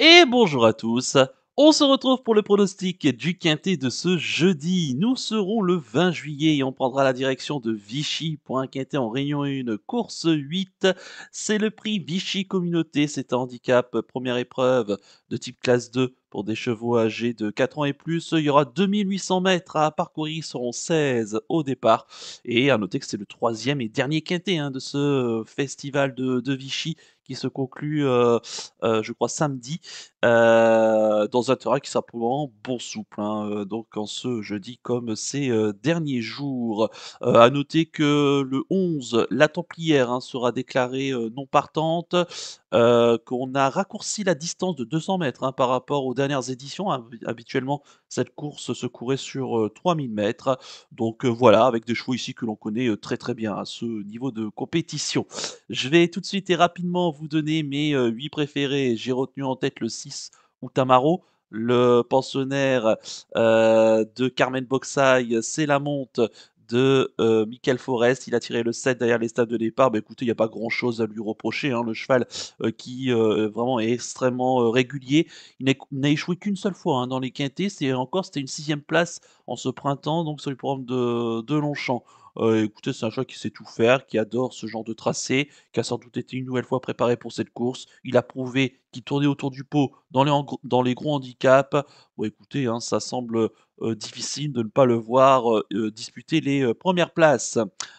Et bonjour à tous. On se retrouve pour le pronostic du quintet de ce jeudi. Nous serons le 20 juillet et on prendra la direction de Vichy pour un quintet en Réunion 1, course 8. C'est le prix Vichy Communauté, c'est un handicap première épreuve de type classe 2 pour des chevaux âgés de 4 ans et plus. Il y aura 2800 mètres à parcourir, seront 16 au départ. Et à noter que c'est le troisième et dernier quintet de ce festival de Vichy qui se conclut, je crois samedi. Dans un terrain qui sera probablement bon souple, donc en ce jeudi comme ces, derniers jours. À noter que le 11, la Templière, sera déclarée, non partante, qu'on a raccourci la distance de 200 mètres par rapport aux dernières éditions. Habituellement, cette course se courait sur, 3000 mètres. Donc, voilà, avec des chevaux ici que l'on connaît, très, très bien à ce niveau de compétition. Je vais tout de suite et rapidement vous donner mes, 8 préférés. J'ai retenu en tête le 6 Outamaro, le pensionnaire, de Carmen Boxaay, c'est la monte de, Michael Forest. Il a tiré le 7 derrière les stades de départ. Bah, écoutez, il y a pas grand chose à lui reprocher, le cheval, qui, vraiment est extrêmement, régulier. Il n'a échoué qu'une seule fois, dans les quintés, c'était une sixième place en ce printemps, donc sur le programme de Longchamp. Écoutez, c'est un cheval qui sait tout faire, qui adore ce genre de tracé, qui a sans doute été une nouvelle fois préparé pour cette course. Il a prouvé qu'il tournait autour du pot dans les gros handicaps. Bon écoutez, ça semble, difficile de ne pas le voir, disputer les, 1 places.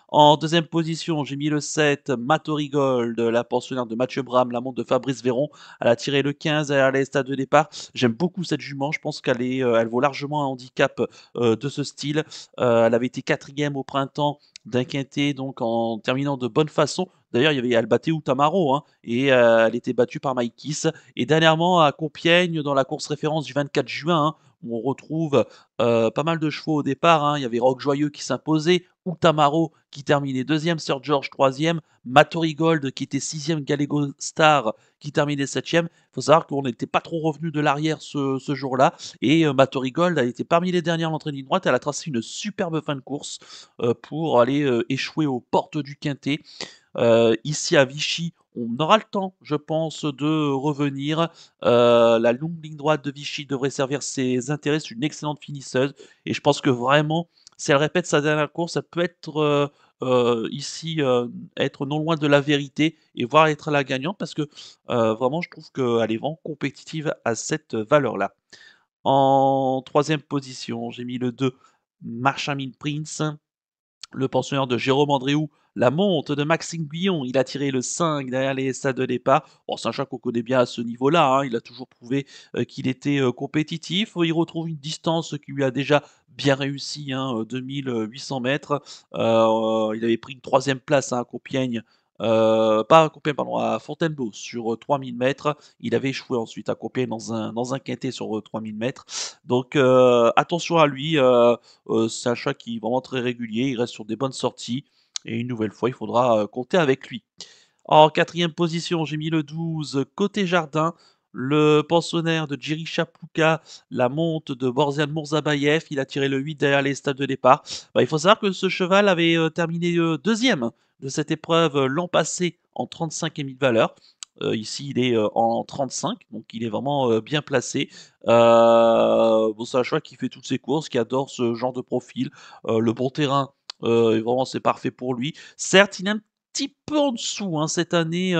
En deuxième position, j'ai mis le 7 Matorigold, la pensionnaire de Mathieu Bram, la montre de Fabrice Véron. Elle a tiré le 15 derrière les stades de départ. J'aime beaucoup cette jument, je pense elle vaut largement un handicap, de ce style. Elle avait été quatrième au printemps d'un quintet, donc en terminant de bonne façon. D'ailleurs, elle battait Outamaro, et elle était battue par Maïkis. Et dernièrement, à Compiègne, dans la course référence du 24 juin, où on retrouve pas mal de chevaux au départ. Il y avait Rock Joyeux qui s'imposait, Outamaro qui terminait deuxième, Sir George troisième, Matorigold qui était sixième, Gallego Star qui terminait septième. Il faut savoir qu'on n'était pas trop revenu de l'arrière ce jour-là. Et Matorigold a été parmi les dernières à l'entrée de ligne droite. Elle a tracé une superbe fin de course pour aller échouer aux portes du Quintet. Ici à Vichy, on aura le temps, je pense, de revenir. La longue ligne droite de Vichy devrait servir ses intérêts. C'est une excellente finisseuse et je pense que vraiment, si elle répète sa dernière course, ça peut être, ici, être non loin de la vérité et voire être la gagnante parce que, vraiment je trouve qu'elle est vraiment compétitive à cette valeur-là. En troisième position, j'ai mis le 2 Marchamin Prince. Le pensionnaire de Jérôme Andréou, la monte de Maxime Guillon, il a tiré le 5 derrière les stades de départ. Bon, c'est un chat qu'on connaît bien à ce niveau-là, il a toujours prouvé qu'il était compétitif. Il retrouve une distance qui lui a déjà bien réussi, 2800 mètres. Il avait pris une troisième place à Compiègne, pas à Compiègne, pardon, à Fontainebleau sur 3000 mètres. Il avait échoué ensuite à Compiègne dans un quintet sur 3000 mètres. Donc attention à lui. C'est un chat qui est vraiment très régulier, il reste sur des bonnes sorties et une nouvelle fois, il faudra, compter avec lui. En quatrième position, j'ai mis le 12 Côté Jardin, le pensionnaire de Djiri Chapuka, la monte de Borzian Mourzabayev. Il a tiré le 8 derrière les stades de départ. Bah, il faut savoir que ce cheval avait, terminé, 2e de cette épreuve, l'an passé en 35 émis de valeur. Ici, il est, en 35, donc il est vraiment, bien placé. Bon, c'est un cheval qui fait toutes ses courses, qui adore ce genre de profil. Le bon terrain, vraiment, c'est parfait pour lui. Certes, il est un petit peu en dessous, cette année,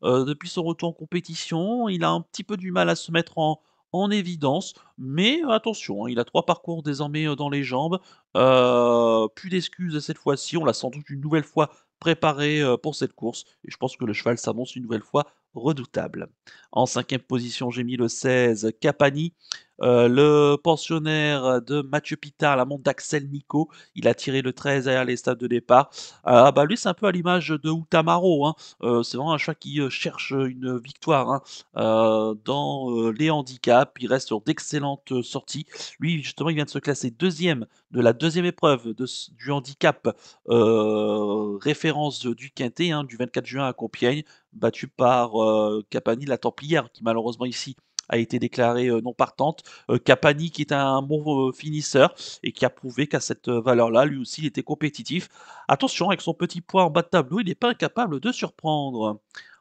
depuis son retour en compétition. Il a un petit peu du mal à se mettre en évidence, mais attention, il a 3 parcours désormais, dans les jambes. Plus d'excuses cette fois-ci. On l'a sans doute une nouvelle fois préparé, pour cette course et je pense que le cheval s'annonce une nouvelle fois redoutable. En cinquième position, j'ai mis le 16 Capani, le pensionnaire de Mathieu Pitard, la montre d'Axel Nico. Il a tiré le 13 derrière les stades de départ. Ah bah, lui, c'est un peu à l'image de Outamaro, c'est vraiment un chat qui, cherche, une victoire, dans, les handicaps. Il reste sur d'excellentes, sorties. Lui, justement, il vient de se classer deuxième de la deuxième épreuve du handicap, référence du quintet, du 24 juin à Compiègne, battu par, Capani, la Templière, qui malheureusement ici a été déclarée, non partante. Capani qui est un bon, finisseur et qui a prouvé qu'à cette, valeur-là, lui aussi, il était compétitif. Attention, avec son petit poids en bas de tableau, il n'est pas incapable de surprendre.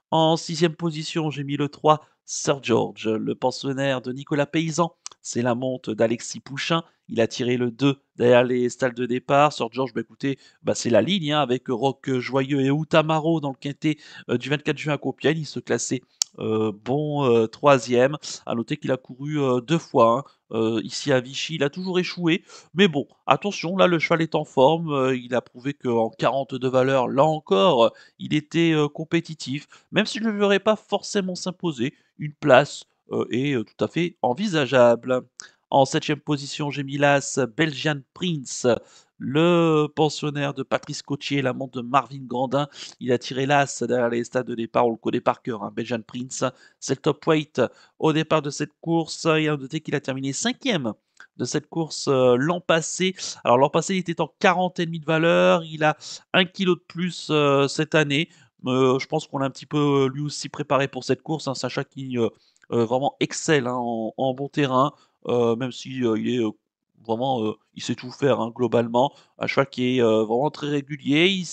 En sixième position, j'ai mis le 3 Sir George, le pensionnaire de Nicolas Paysan, c'est la monte d'Alexis Pouchin. Il a tiré le 2 derrière les stalles de départ. Sir George, bah écoutez, bah c'est la ligne hein, avec Roch Joyeux et Outamaro dans le quintet du 24 juin à Compiègne. Il se classait bon troisième. À noter qu'il a couru deux fois hein, ici à Vichy. Il a toujours échoué. Mais bon, attention, là le cheval est en forme. Il a prouvé qu'en 40 de valeur, là encore, il était compétitif. Même si je ne le verrais pas forcément s'imposer, une place est tout à fait envisageable. En septième position, j'ai mis l'As Belgian Prince, le pensionnaire de Patrice Cottier, l'amant de Marvin Grandin. Il a tiré l'As derrière les stades de départ, on le connaît par cœur, hein, Belgian Prince. C'est le top weight au départ de cette course. Il a noté qu'il a terminé cinquième de cette course l'an passé. Alors l'an passé, il était en 40,5 de valeur. Il a 1 kilo de plus cette année. Je pense qu'on l'a un petit peu lui aussi préparé pour cette course. Un Sacha qui vraiment excelle hein, en bon terrain, même si il est vraiment, il sait tout faire hein, globalement. Un cheval qui est vraiment très régulier.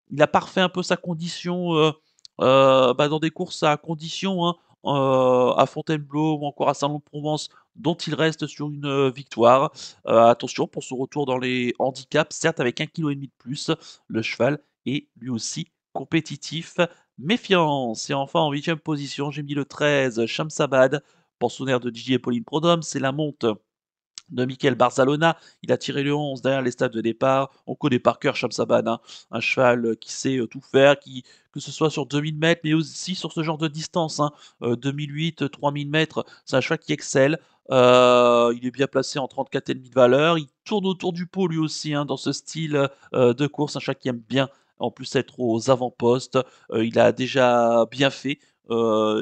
Il a parfait un peu sa condition bah, dans des courses à condition, hein, à Fontainebleau ou encore à Salon-de-Provence, dont il reste sur une victoire. Attention pour son retour dans les handicaps, certes avec 1,5 kg de plus, le cheval est lui aussi compétitif. Méfiance. Et enfin en huitième position, j'ai mis le 13, Shamsabad, pensionnaire de Gigi et Pauline Prodhomme. C'est la monte de Michael Barzalona. Il a tiré le 11 derrière les stades de départ. On connaît par cœur Shamsaban, hein, un cheval qui sait tout faire, que ce soit sur 2000 mètres, mais aussi sur ce genre de distance. Hein, 2008, 3000 mètres, c'est un cheval qui excelle. Il est bien placé en 34,5 de valeur. Il tourne autour du pot lui aussi hein, dans ce style de course. Un cheval qui aime bien en plus être aux avant-postes. Il a déjà bien fait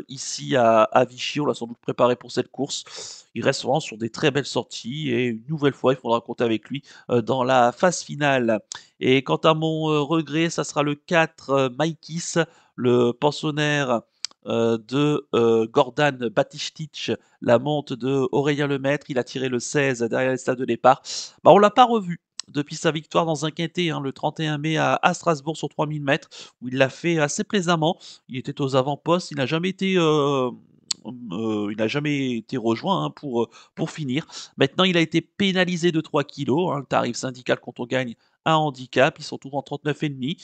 ici à Vichy. On l'a sans doute préparé pour cette course. Il reste vraiment sur des très belles sorties et une nouvelle fois, il faudra compter avec lui dans la phase finale. Et quant à mon regret, ça sera le 4, Maïkis, le pensionnaire de Gordan Batistich, la monte de Aurélien Lemaître. Il a tiré le 16 derrière les stades de départ. Bah, on l'a pas revu depuis sa victoire dans un quintet hein, le 31 mai à Strasbourg sur 3000 mètres, où il l'a fait assez plaisamment. Il était aux avant-postes, il n'a jamais été rejoint hein, pour finir. Maintenant, il a été pénalisé de 3 kilos, hein, le tarif syndical quand on gagne un handicap. Il se retrouve en 39,5.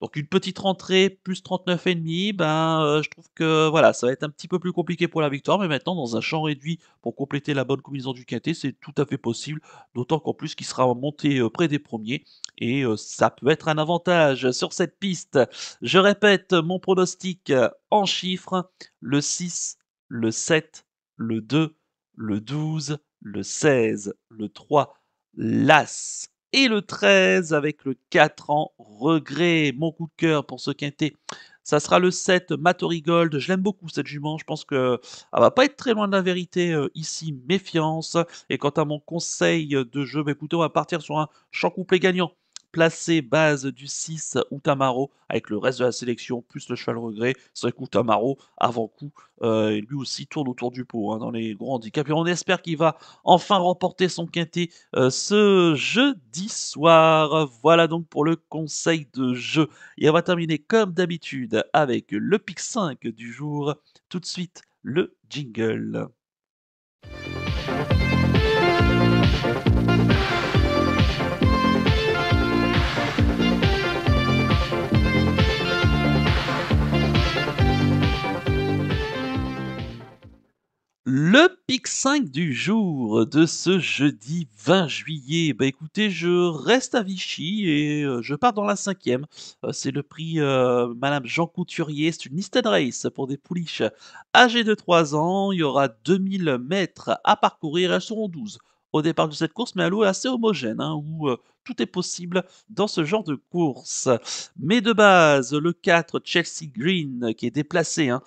Donc une petite rentrée plus 39,5, ben, je trouve que voilà, ça va être un petit peu plus compliqué pour la victoire, mais maintenant dans un champ réduit pour compléter la bonne combinaison du quintet, c'est tout à fait possible, d'autant qu'en plus qu'il sera monté, près des premiers et ça peut être un avantage sur cette piste. Je répète mon pronostic, en chiffres: le 6, le 7, le 2, le 12, le 16, le 3, l'As et le 13 avec le 4 en regret. Mon coup de cœur pour ce quintet, ça sera le 7 Gold. Je l'aime beaucoup cette jument. Je pense que elle va pas être très loin de la vérité ici. Méfiance. Et quant à mon conseil de jeu, bah, écoutez, on va partir sur un champ complet gagnant. Placé base du 6 Outamaro avec le reste de la sélection plus le cheval regret. C'est vrai qu'Outamaro avant coup lui aussi tourne autour du pot hein, dans les grands handicaps. Et on espère qu'il va enfin remporter son quintet ce jeudi soir. Voilà donc pour le conseil de jeu. Et on va terminer comme d'habitude avec le pic 5 du jour. Tout de suite, le jingle. Le pic 5 du jour de ce jeudi 20 juillet. Bah écoutez, je reste à Vichy et je pars dans la cinquième. C'est le prix Madame Jean Couturier. C'est une Easton Race pour des pouliches âgées de 3 ans. Il y aura 2000 mètres à parcourir. Elles seront 12 au départ de cette course, mais à l'eau est assez homogène, hein, où tout est possible dans ce genre de course. Mais de base, le 4 Chelsea Green qui est déplacé hein,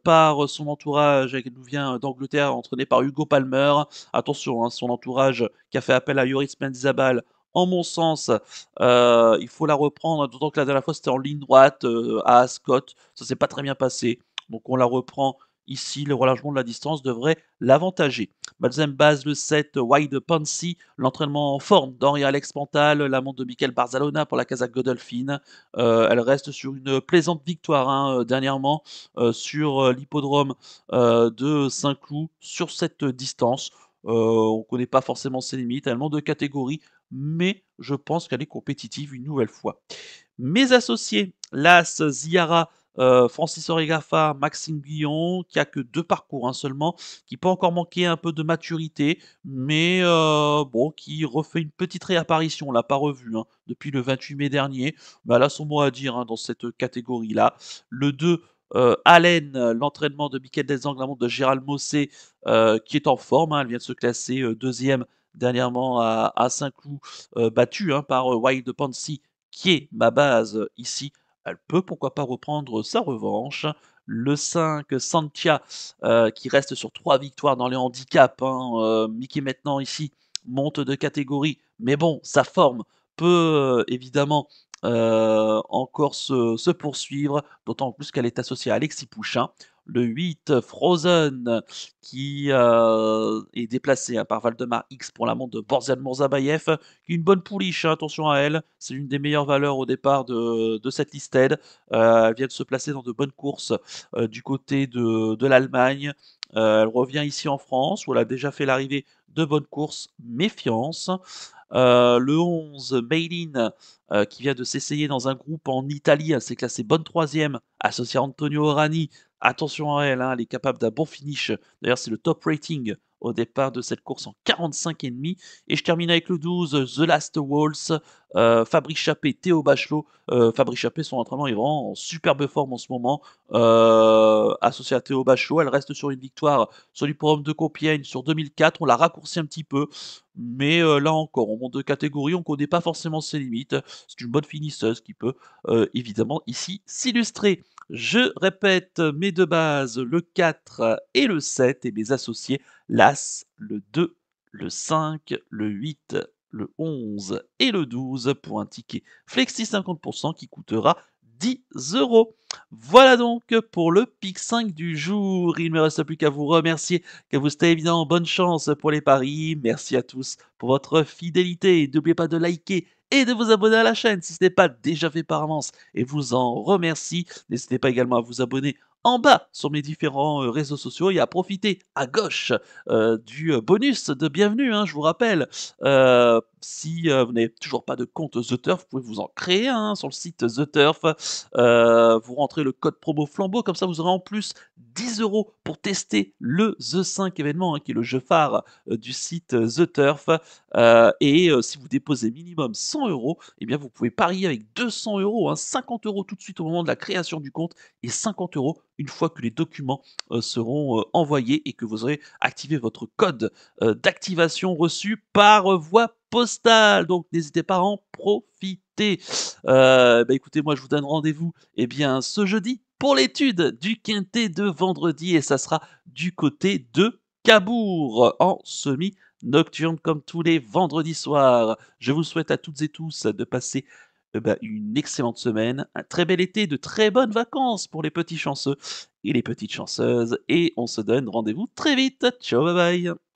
par son entourage qui nous vient d'Angleterre, entraîné par Hugo Palmer. Attention, hein, son entourage qui a fait appel à Yoris Mendizabal. En mon sens, il faut la reprendre, d'autant que la dernière fois c'était en ligne droite à Ascot, ça s'est pas très bien passé. Donc on la reprend Ici, le relâchement de la distance devrait l'avantager. Deuxième base, le 7, Wide Pansy, l'entraînement en forme d'Henri Alex Pantal, la montre de Mikel Barzalona pour la Kazakh Godolphin. Elle reste sur une plaisante victoire hein, dernièrement sur l'hippodrome de Saint-Cloud sur cette distance. On ne connaît pas forcément ses limites, elle monte de catégorie, mais je pense qu'elle est compétitive une nouvelle fois. Mes associés, l'As, Ziara, Francis Oregafa, Maxime Guillon, qui a que 2 parcours, hein, seulement, qui peut encore manquer un peu de maturité, mais bon, qui refait une petite réapparition. On l'a pas revu, hein, depuis le 28 mai dernier. Mais elle a son mot à dire, hein, dans cette catégorie-là. Le 2, Allen, l'entraînement de Mickaël Desangles, la montre de Gérald Mossé, qui est en forme, hein. Elle vient de se classer, 2e dernièrement à Saint-Cloud, battue, hein, par, Wild Pansy qui est ma base ici, elle peut pourquoi pas reprendre sa revanche. Le 5, Santia, qui reste sur 3 victoires dans les handicaps, hein, Mickey maintenant ici monte de catégorie, mais bon, sa forme peut évidemment encore se poursuivre, d'autant plus qu'elle est associée à Alexis Pouchin. Le 8, Frozen, qui est déplacé hein, par Valdemar X pour la montre de Borzian Mourzabayev, qui est une bonne pouliche, hein, attention à elle. C'est l'une des meilleures valeurs au départ de cette listed. Elle vient de se placer dans de bonnes courses du côté de l'Allemagne. Elle revient ici en France où elle a déjà fait l'arrivée de bonnes courses. Méfiance. Le 11, Maylin, qui vient de s'essayer dans un groupe en Italie. Elle s'est classée bonne troisième, associée à Antonio Orani. Attention à elle, hein, elle est capable d'un bon finish. D'ailleurs, c'est le top rating au départ de cette course en 45,5. Et je termine avec le 12, The Last Waltz, Fabrice Chappé, Théo Bachelot. Fabrice Chappé, son entraînement est vraiment en superbe forme en ce moment. Associé à Théo Bachelot, elle reste sur une victoire sur l'hippodrome de Compiègne sur 2004. On l'a raccourci un petit peu. Mais là encore, on monte de catégorie, on ne connaît pas forcément ses limites. C'est une bonne finisseuse qui peut évidemment ici s'illustrer. Je répète mes deux bases, le 4 et le 7, et mes associés, l'As, le 2, le 5, le 8, le 11 et le 12 pour un ticket Flexi 50% qui coûtera 10 euros. Voilà donc pour le pic 5 du jour. Il ne me reste plus qu'à vous remercier, qu'à vous souhaiter évidemment bonne chance pour les paris. Merci à tous pour votre fidélité. N'oubliez pas de liker et de vous abonner à la chaîne si ce n'est pas déjà fait par avance et vous en remercie. N'hésitez pas également à vous abonner en bas sur mes différents réseaux sociaux et à profiter à gauche du bonus de bienvenue. Hein, je vous rappelle, si vous n'avez toujours pas de compte The Turf, vous pouvez vous en créer un sur le site The Turf. Vous rentrez le code promo Flambeau, comme ça vous aurez en plus 10 euros pour tester le The 5 événement, hein, qui est le jeu phare du site The Turf. Et si vous déposez minimum 100 euros, eh bien vous pouvez parier avec 200 euros, hein, 50 euros tout de suite au moment de la création du compte et 50 euros une fois que les documents seront envoyés et que vous aurez activé votre code d'activation reçu par voie postale. Donc n'hésitez pas à en profiter. Bah écoutez, moi je vous donne rendez-vous eh bien, ce jeudi pour l'étude du quintet de vendredi et ça sera du côté de Cabourg en semi nocturne comme tous les vendredis soirs. Je vous souhaite à toutes et tous de passer une excellente semaine, un très bel été, de très bonnes vacances pour les petits chanceux et les petites chanceuses. Et on se donne rendez-vous très vite. Ciao, bye bye.